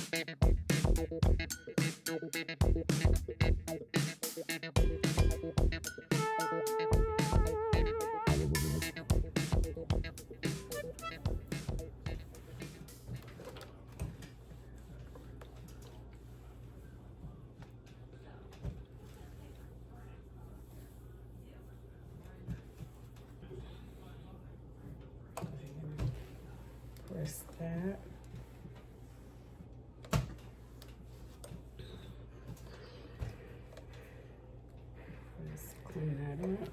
Press that. Let's clean that up.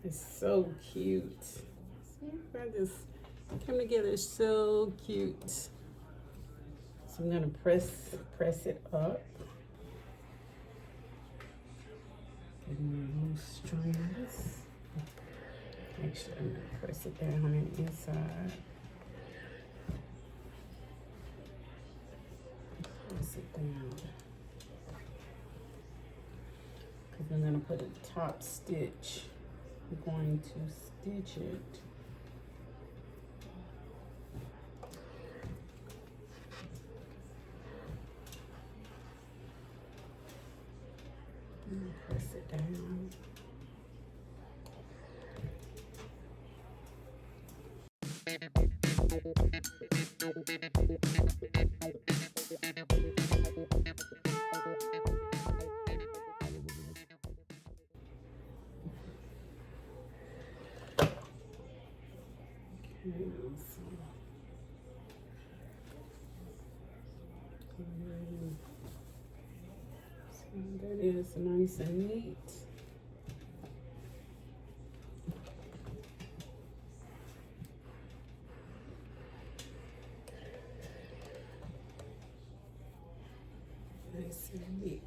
It's so cute. I just came together so cute. So I'm gonna press it up. Get my loose strands. Make sure I'm gonna press it down on the inside. Press it down. Because I'm gonna put a top stitch. I'm going to stitch it. And press it down. So that is nice and neat. Nice and neat.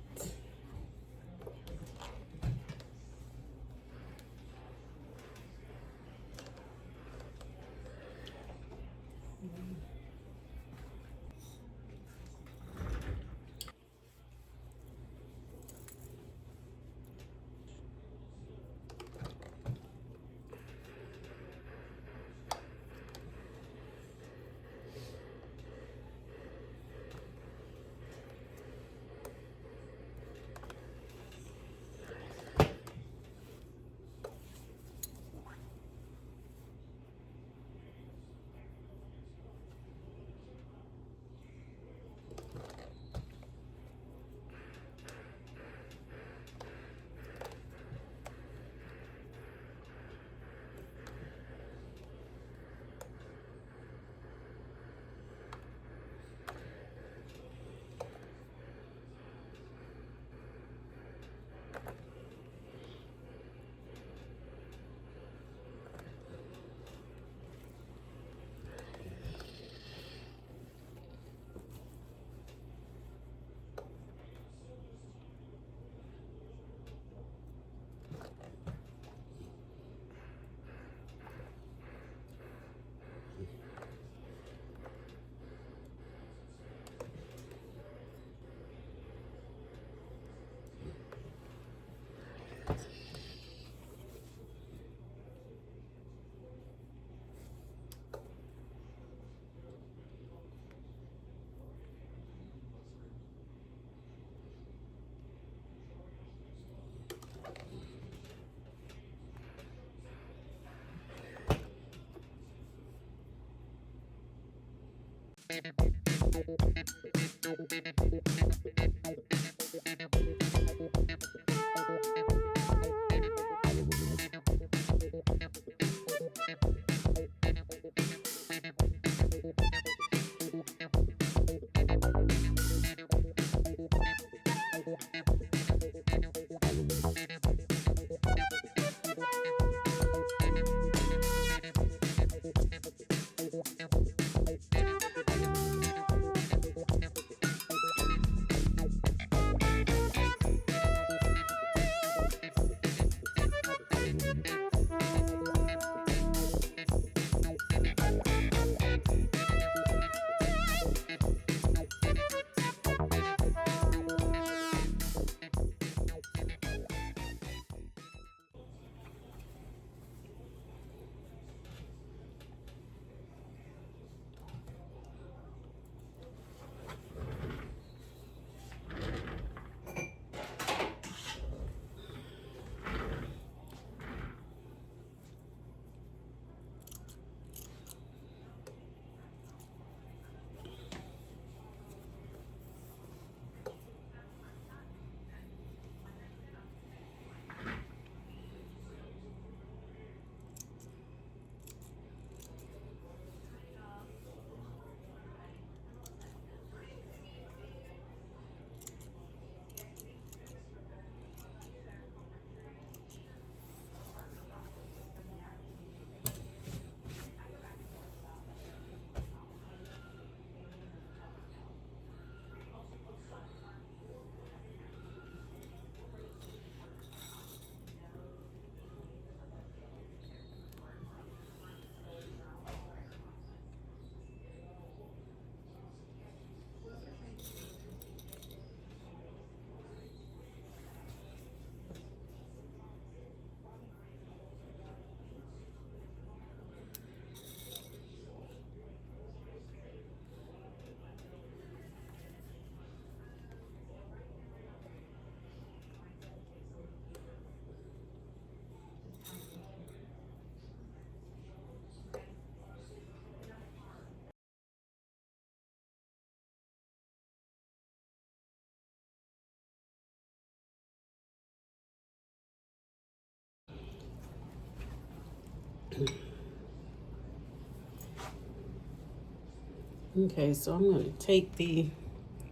Okay, so I'm going to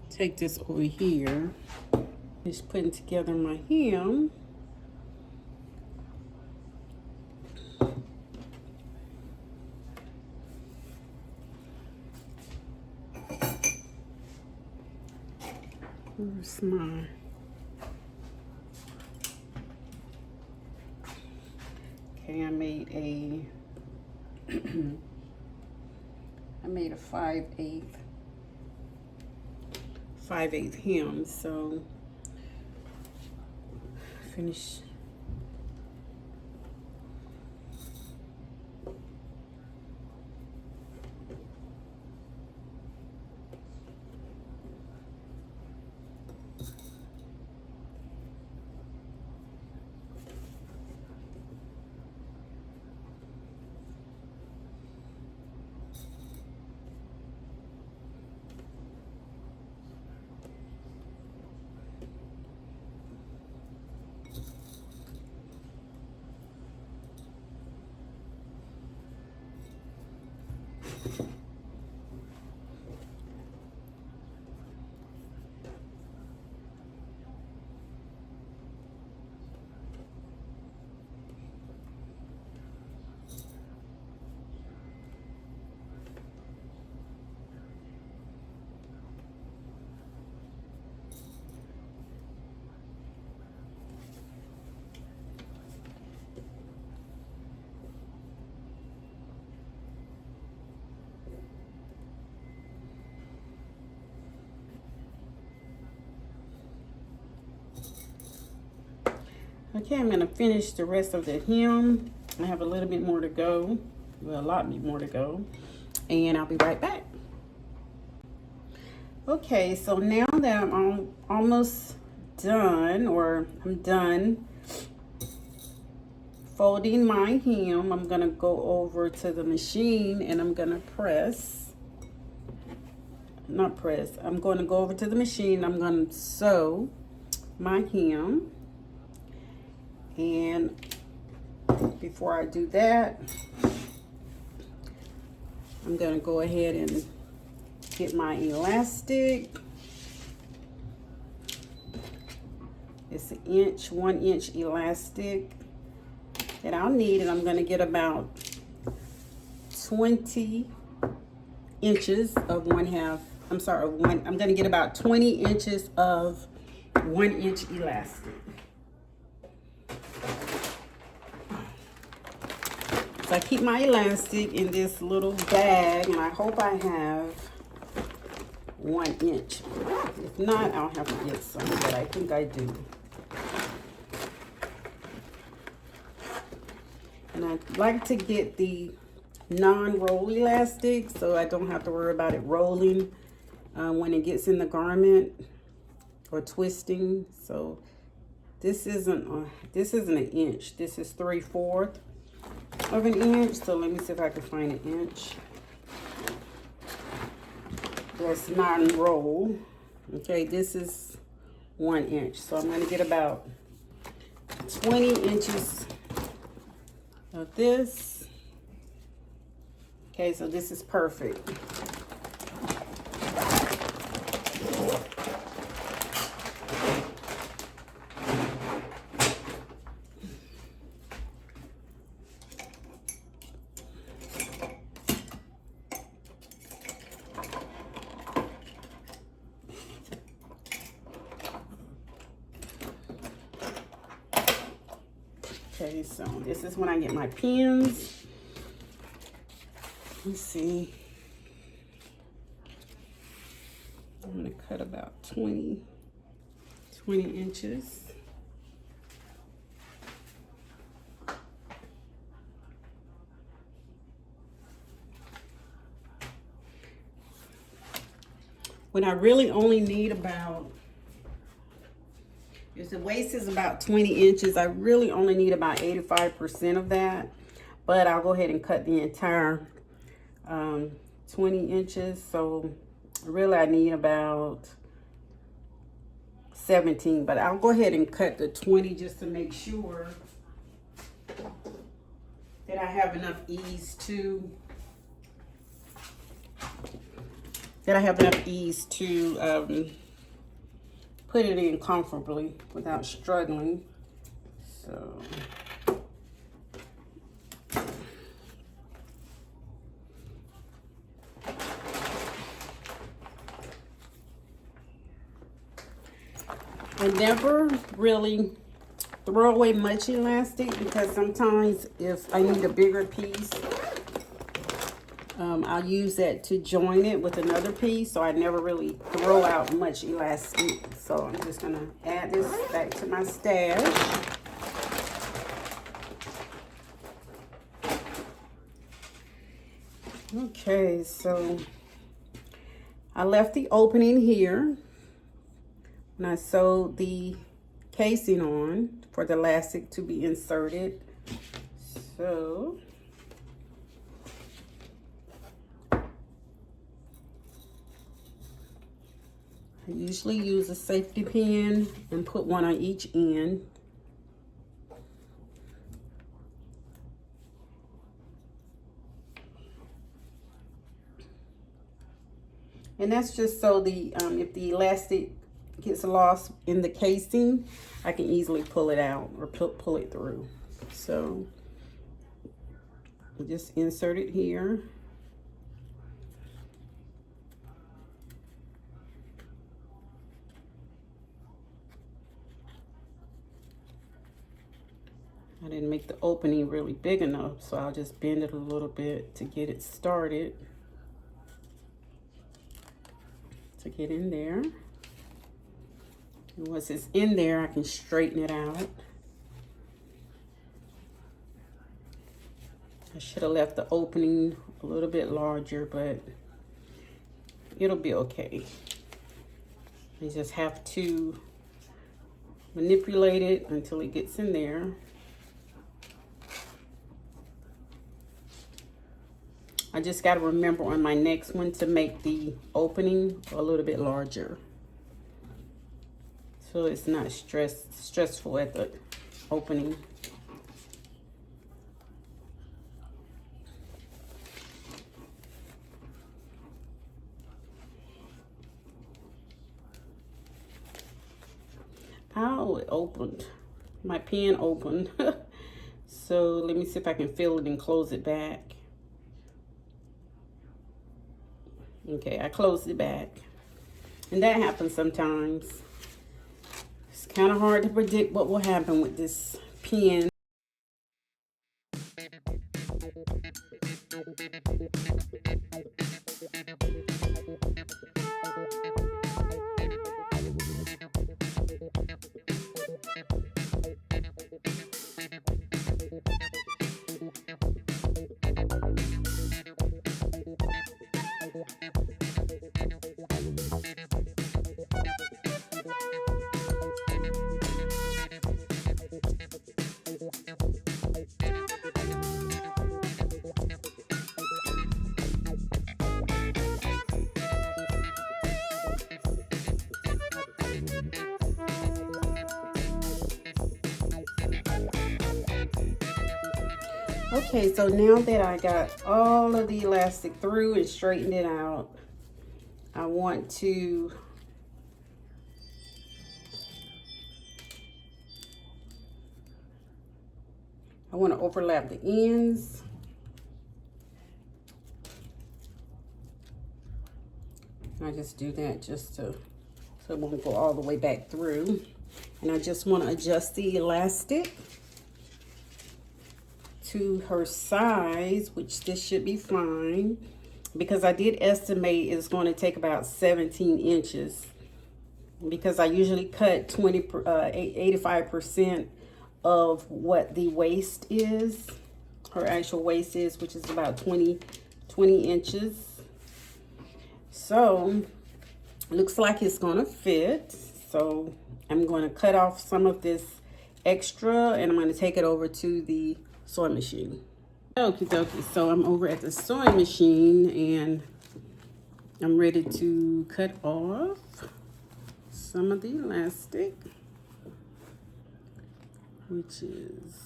take this over here. Just putting together my hem. Where's my... Okay, I made a I made a 5/8 hem, so finish. Okay, I'm gonna finish the rest of the hem. I have a little bit more to go. Well, a lot more to go. And I'll be right back. Okay, so now that I'm almost done, or I'm done folding my hem, I'm gonna go over to the machine and I'm gonna I'm gonna go over to the machine. I'm gonna sew my hem. And before I do that, I'm gonna go ahead and get my elastic. It's an 1 inch elastic that I'll need, and I'm gonna get about 20 inches of I'm gonna get about 20 inches of 1 inch elastic. So I keep my elastic in this little bag, and I hope I have 1 inch. If not, I'll have to get some, but I think I do. And I like to get the non-roll elastic so I don't have to worry about it rolling when it gets in the garment or twisting. So this isn't an inch. This is 3/4 of an inch. So let me see if I can find an inch. That's non-roll. Okay, this is 1 inch. So I'm going to get about 20 inches of this. Okay, so this is perfect. Okay, so this is when I get my pins. Let's see. I'm gonna cut about 20 inches. When I really only need about, if the waist is about 20 inches, I really only need about 85% of that. But I'll go ahead and cut the entire 20 inches. So really I need about 17, but I'll go ahead and cut the 20 just to make sure that I have enough ease to put it in comfortably without struggling. So I never really throw away much elastic, because sometimes if I need a bigger piece, I'll use that to join it with another piece. So I never really throw out much elastic. So I'm just gonna add this back to my stash. Okay, so I left the opening here and I sewed the casing on for the elastic to be inserted. So I usually use a safety pin and put one on each end. And that's just so the if the elastic gets lost in the casing, I can easily pull it out or pull it through. So we'll just insert it here. I didn't make the opening really big enough, so I'll just bend it a little bit to get it started. To get in there. And once it's in there, I can straighten it out. I should have left the opening a little bit larger, but it'll be okay. You just have to manipulate it until it gets in there. I just got to remember on my next one to make the opening a little bit larger, so it's not stressful at the opening. Oh, it opened. My pen opened. So let me see if I can feel it and close it back. Okay, I closed it back. And that happens sometimes. It's kind of hard to predict what will happen with this pen. Okay, so now that I got all of the elastic through and straightened it out, I want to overlap the ends. I just do that just so it won't go all the way back through. And I just want to adjust the elastic to her size, which this should be fine, because I did estimate it's going to take about 17 inches, because I usually cut 85% of what the waist is, her actual waist is, which is about 20 inches. So looks like it's gonna fit. So I'm going to cut off some of this extra and I'm going to take it over to the sewing machine. Okie dokie, so I'm over at the sewing machine and I'm ready to cut off some of the elastic, which is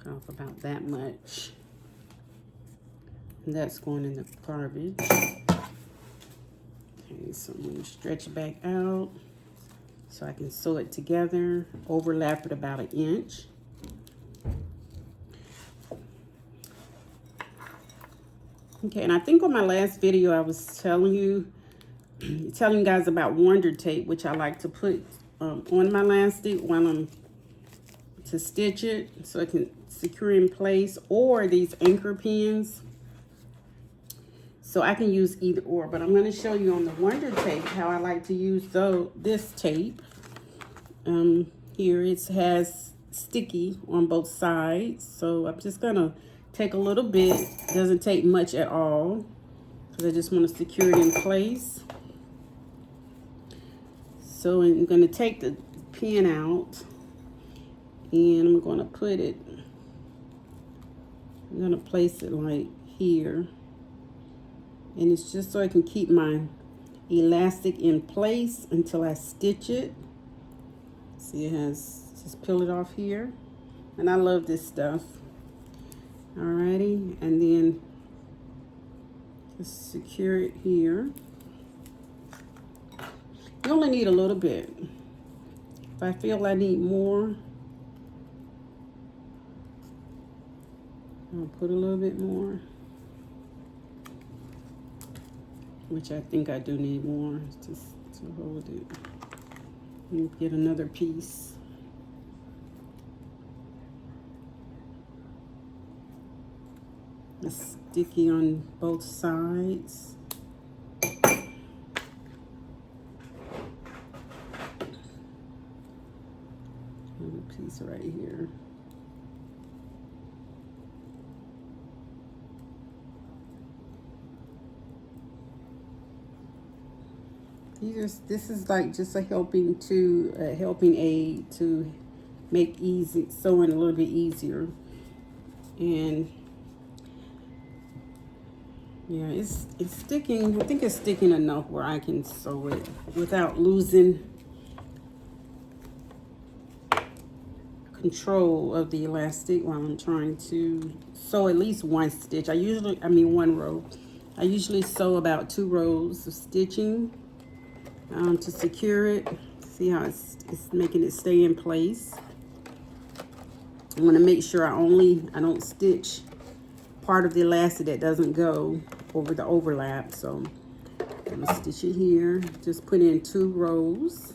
cut off about that much. And that's going in the garbage. Okay, so I'm going to stretch it back out so I can sew it together, overlap it about 1 inch. Okay, and I think on my last video I was telling you guys about Wonder Tape, which I like to put on my elastic while I'm to stitch it so it can secure in place, or these anchor pins. So I can use either or, but I'm going to show you on the Wonder Tape how I like to use this tape. Here it has sticky on both sides, so I'm just going to take a little bit. It doesn't take much at all because I just want to secure it in place. So I'm going to take the pin out and I'm going to put it, I'm going to place it like here. And it's just so I can keep my elastic in place until I stitch it. See, it has, just peel it off here. And I love this stuff. Alrighty, and then just secure it here. You only need a little bit. If I feel I need more, I'll put a little bit more. Which I think I do need more just to hold it. Get another piece. It's sticky on both sides. Another piece right here. This is like just a helping aid to make sewing a little bit easier. And yeah, it's sticking. I think it's sticking enough where I can sew it without losing control of the elastic while I'm trying to sew at least one stitch. One row. I usually sew about 2 rows of stitching to secure it. See how it's making it stay in place. I want to make sure I don't stitch part of the elastic that doesn't go over the overlap. So I'm gonna stitch it here. Just put in 2 rows.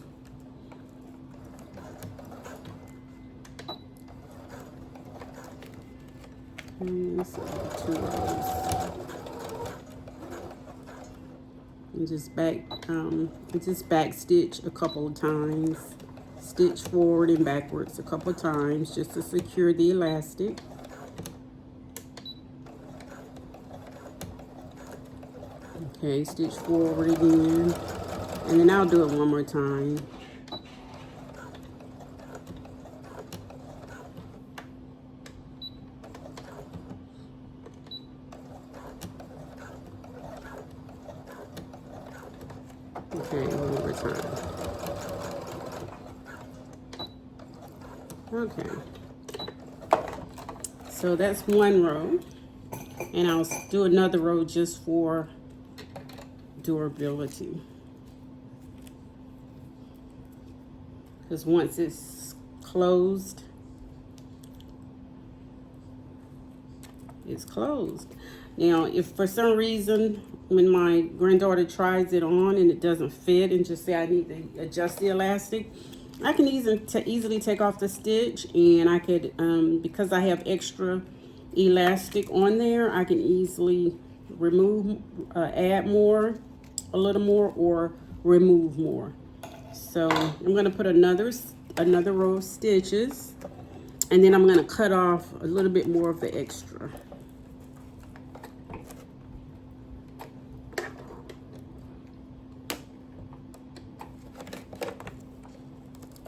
And so 2 rows. And just back stitch a couple of times. Stitch forward and backwards a couple of times just to secure the elastic. Okay, stitch forward again, and then I'll do it one more time. Okay, one more time. Okay, so that's 1 row, and I'll do another row just for durability, because once it's closed, it's closed. Now, if for some reason when my granddaughter tries it on and it doesn't fit and just say I need to adjust the elastic, I can easily take off the stitch, and I could, because I have extra elastic on there, I can easily remove, add more, a little more, or remove more. So I'm going to put another row of stitches, and then I'm going to cut off a little bit more of the extra.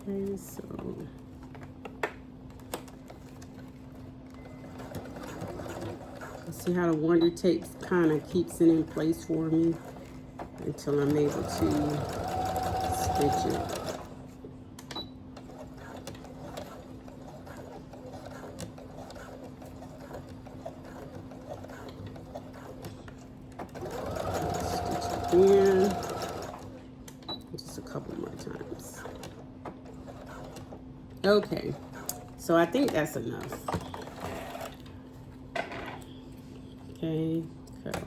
Okay, so see how the Wonder Tape kind of keeps it in place for me until I'm able to stitch it. Stitch again, just a couple more times. Okay, so I think that's enough. Okay, cut.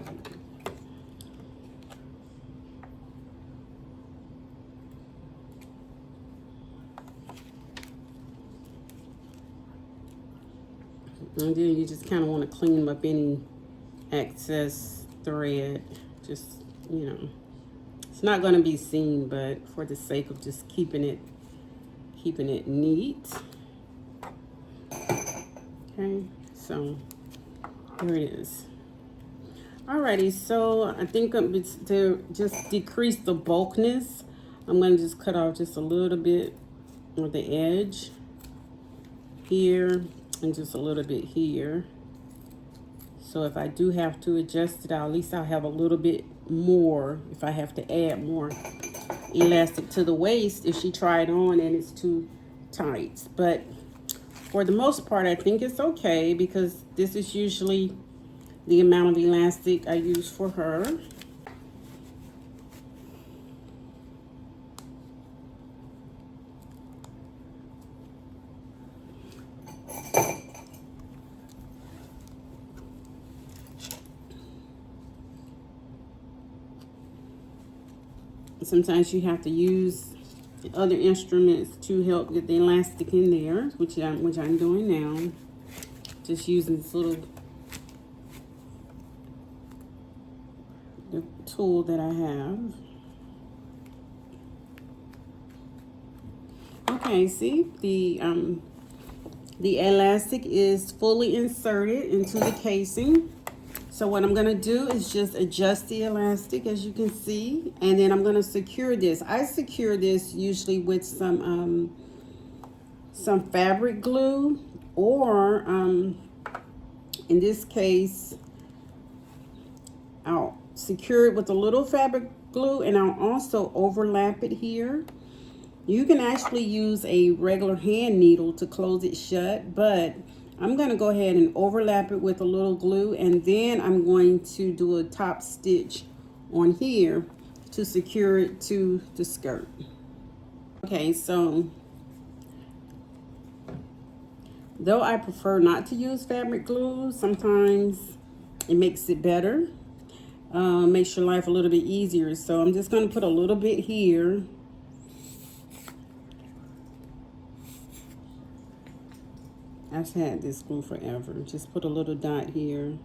And then you just kind of want to clean up any excess thread. Just, it's not going to be seen, but for the sake of just keeping it neat. Okay, so here it is. Alrighty, so I think to just decrease the bulkiness, I'm going to just cut off just a little bit of the edge here and just a little bit here. So if I do have to adjust it, at least I'll have a little bit more if I have to add more elastic to the waist if she tried on and it's too tight. But for the most part, I think it's okay, because this is usually the amount of elastic I use for her. Sometimes you have to use other instruments to help get the elastic in there, which I'm doing now. Just using this little the tool that I have. Okay, see the elastic is fully inserted into the casing. So what I'm going to do is just adjust the elastic, as you can see, and then I'm going to secure this. I secure this usually with some fabric glue, or in this case, I'll secure it with a little fabric glue, and I'll also overlap it here. You can actually use a regular hand needle to close it shut, but I'm going to go ahead and overlap it with a little glue, and then I'm going to do a top stitch on here to secure it to the skirt. Okay, so though I prefer not to use fabric glue, sometimes it makes it better, makes your life a little bit easier. So I'm just going to put a little bit here. I've had this glue forever. Just put a little dot here,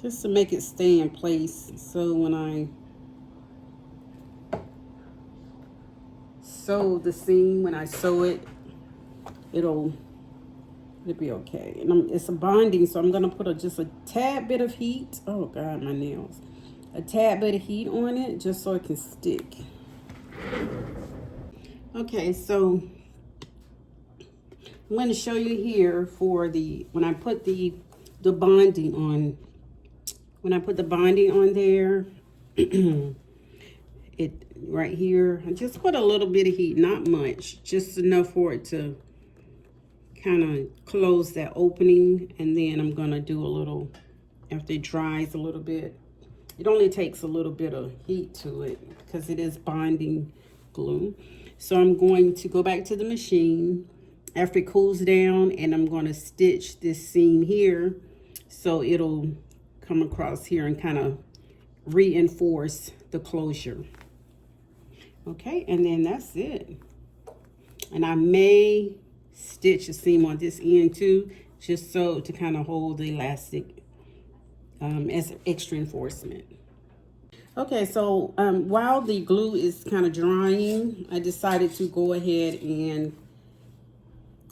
just to make it stay in place, so when I sew the seam, when I sew it, it'll be okay. And it's a bonding, so I'm gonna put just a tad bit of heat. Oh God, my nails! A tad bit of heat on it, just so it can stick. Okay, so I'm going to show you here for when I put the bonding on. When I put the bonding on there, it right here, I just put a little bit of heat, not much, just enough for it to kind of close that opening. And then I'm going to do a little, after it dries a little bit, it only takes a little bit of heat to it because it is bonding glue. So I'm going to go back to the machine after it cools down, and I'm going to stitch this seam here so it'll come across here and kind of reinforce the closure. Okay, and then that's it. And I may stitch a seam on this end too, just so to kind of hold the elastic as extra reinforcement. Okay, so while the glue is kind of drying, I decided to go ahead and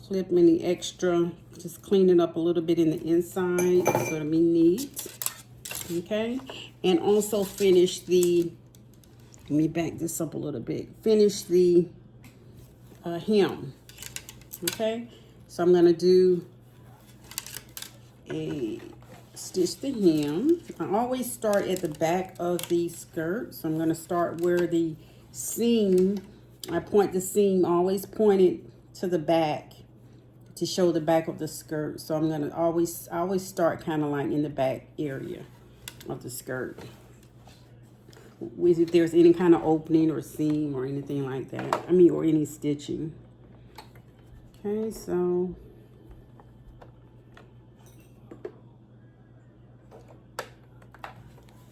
clip any extra, just clean it up a little bit in the inside so it'll be neat. Okay, and also finish let me back this up a little bit, finish the hem. Okay, so I'm going to do stitch the hem. I always start at the back of the skirt, so I'm going to start where the seam, I point the seam, always point it to the back to show the back of the skirt. So I'm gonna always start kind of like in the back area of the skirt, with if there's any kind of opening or seam or anything like that. I mean, or any stitching. Okay, so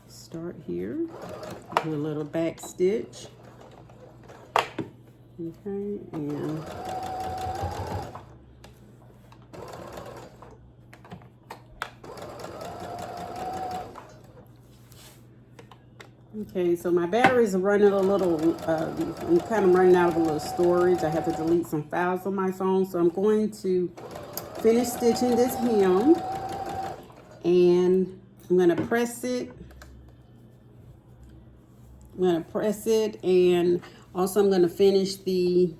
start here, do a little back stitch. Okay, and okay, so my batteries are running a little, I'm kind of running out of a little storage. I have to delete some files on my phone. So I'm going to finish stitching this hem, and I'm going to press it. I'm going to press it, and also I'm going to finish the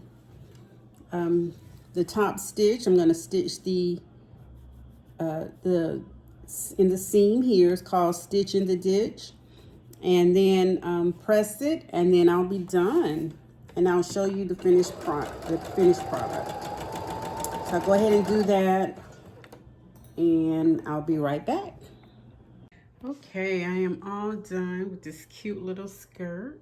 top stitch. I'm going to stitch in the seam here. It's called Stitch in the Ditch. And then press it, and then I'll be done. And I'll show you the finished product. So I'll go ahead and do that, and I'll be right back. Okay, I am all done with this cute little skirt.